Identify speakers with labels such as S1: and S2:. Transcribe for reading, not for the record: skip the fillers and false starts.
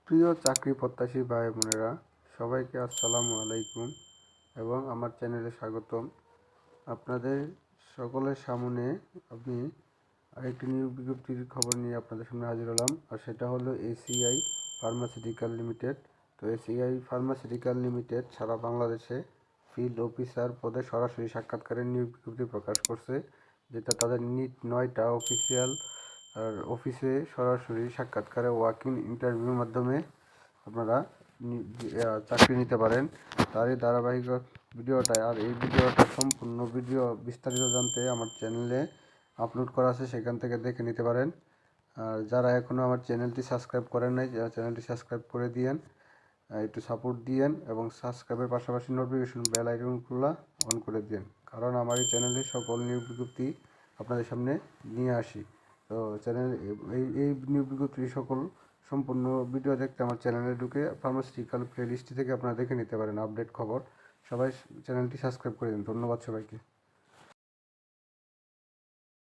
S1: প্রিয় চাকরি প্রত্যাশী ভাই বোনেরা, সবাইকে আসসালামু আলাইকুম এবং আমার চ্যানেলে স্বাগতম। আপনাদের সকলের সামনে আমি আরেকটি নিয়োগ বিজ্ঞপ্তির খবর নিয়ে আপনাদের সামনে হাজির হলাম, আর সেটা হলো এসিআই ফার্মাসিউটিক্যাল লিমিটেড। তো এসিআই ফার্মাসিউটিক্যাল লিমিটেড সারা বাংলাদেশে ফিল্ড অফিসার পদে সরাসরি সাক্ষাৎকারের নিয়োগ বিজ্ঞপ্তি প্রকাশ করছে, যেটা তাদের 9টা অফিসিয়াল আর অফিসে সরাসরি সাক্ষাৎকারে ওয়াক-ইন ইন্টারভিউর মাধ্যমে আপনারা চাকরি নিতে পারেন। তার এই ধারাবাহিক ভিডিওটা, আর এই ভিডিওটা সম্পূর্ণ ভিডিও বিস্তারিত জানতে আমার চ্যানেলে আপলোড করা আছে, সেখান থেকে দেখে নিতে পারেন। আর যারা এখনও আমার চ্যানেলটি সাবস্ক্রাইব করেন নাই, চ্যানেলটি সাবস্ক্রাইব করে দিয়েন, একটু সাপোর্ট দিয়েন এবং সাবস্ক্রাইবের পাশাপাশি নোটিফিকেশন বেল আইকনগুলো অন করে দিন, কারণ আমার এই চ্যানেলে সকল নিয়োগ বিজ্ঞপ্তি আপনাদের সামনে নিয়ে আসি। তো চ্যানেল এই নিয়োগ বিজ্ঞপ্তি সকল সম্পূর্ণ ভিডিও দেখতে আমার চ্যানেলে ঢুকে ফার্মাসিউটিক্যাল প্লেলিস্ট থেকে আপনারা দেখে নিতে পারেন আপডেট খবর। সবাই চ্যানেলটি সাবস্ক্রাইব করে দিন। ধন্যবাদ সবাইকে।